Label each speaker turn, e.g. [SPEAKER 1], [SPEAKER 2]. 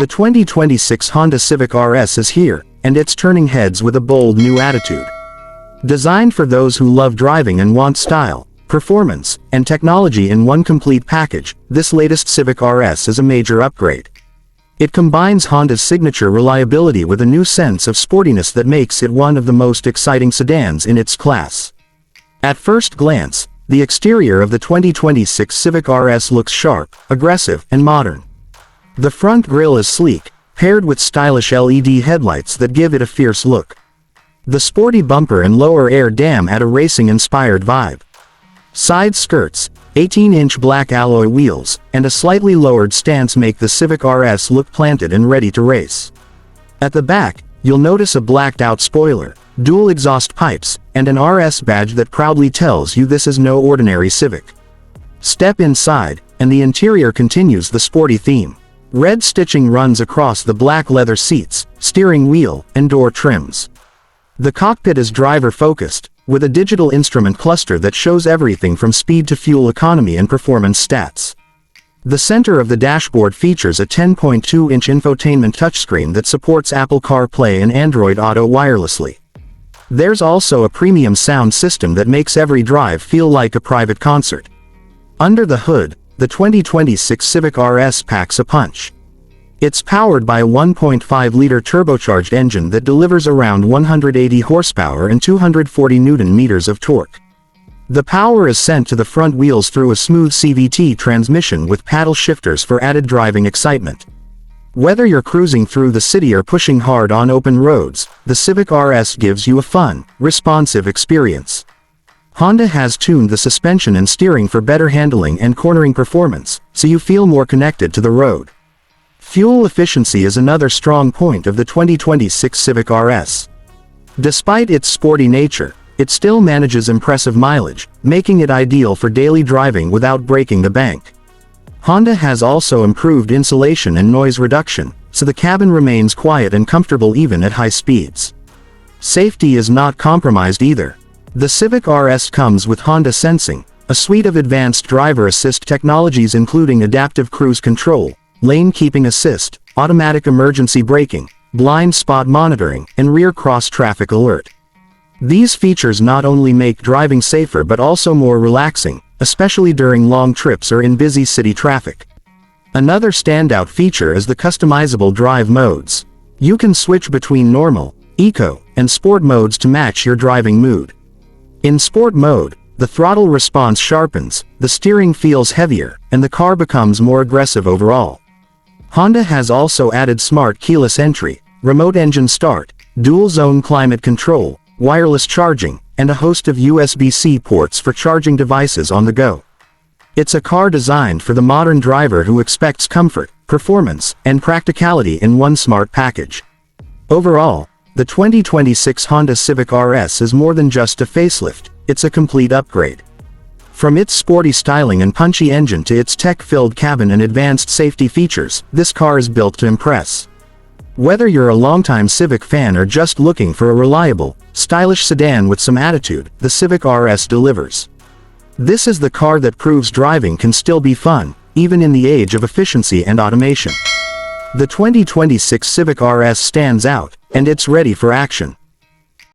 [SPEAKER 1] The 2026 Honda Civic RS is here, and it's turning heads with a bold new attitude. Designed for those who love driving and want style, performance, and technology in one complete package, this latest Civic RS is a major upgrade. It combines Honda's signature reliability with a new sense of sportiness that makes it one of the most exciting sedans in its class. At first glance, the exterior of the 2026 Civic RS looks sharp, aggressive, and modern. The front grille is sleek, paired with stylish LED headlights that give it a fierce look. The sporty bumper and lower air dam add a racing-inspired vibe. Side skirts, 18-inch black alloy wheels, and a slightly lowered stance make the Civic RS look planted and ready to race. At the back, you'll notice a blacked-out spoiler, dual exhaust pipes, and an RS badge that proudly tells you this is no ordinary Civic. Step inside, and the interior continues the sporty theme. Red stitching runs across the black leather seats, steering wheel, and door trims. The cockpit is driver-focused, with a digital instrument cluster that shows everything from speed to fuel economy and performance stats. The center of the dashboard features a 10.2-inch infotainment touchscreen that supports Apple CarPlay and Android Auto wirelessly. There's also a premium sound system that makes every drive feel like a private concert. Under the hood, the 2026 Civic RS packs a punch. It's powered by a 1.5-liter turbocharged engine that delivers around 180 horsepower and 240 Nm of torque. The power is sent to the front wheels through a smooth CVT transmission with paddle shifters for added driving excitement. Whether you're cruising through the city or pushing hard on open roads, the Civic RS gives you a fun, responsive experience. Honda has tuned the suspension and steering for better handling and cornering performance, so you feel more connected to the road. Fuel efficiency is another strong point of the 2026 Civic RS. Despite its sporty nature, it still manages impressive mileage, making it ideal for daily driving without breaking the bank. Honda has also improved insulation and noise reduction, so the cabin remains quiet and comfortable even at high speeds. Safety is not compromised either. The Civic RS comes with Honda Sensing, a suite of advanced driver assist technologies including adaptive cruise control, lane keeping assist, automatic emergency braking, blind spot monitoring, and rear cross-traffic alert. These features not only make driving safer but also more relaxing, especially during long trips or in busy city traffic. Another standout feature is the customizable drive modes. You can switch between normal, eco, and sport modes to match your driving mood. In sport mode, the throttle response sharpens, the steering feels heavier, and the car becomes more aggressive overall. Honda has also added smart keyless entry, remote engine start, dual-zone climate control, wireless charging, and a host of USB-C ports for charging devices on the go. It's a car designed for the modern driver who expects comfort, performance, and practicality in one smart package. Overall, the 2026 Honda Civic RS is more than just a facelift, it's a complete upgrade. From its sporty styling and punchy engine to its tech-filled cabin and advanced safety features, this car is built to impress. Whether you're a longtime Civic fan or just looking for a reliable, stylish sedan with some attitude, the Civic RS delivers. This is the car that proves driving can still be fun, even in the age of efficiency and automation. The 2026 Civic RS stands out, and it's ready for action.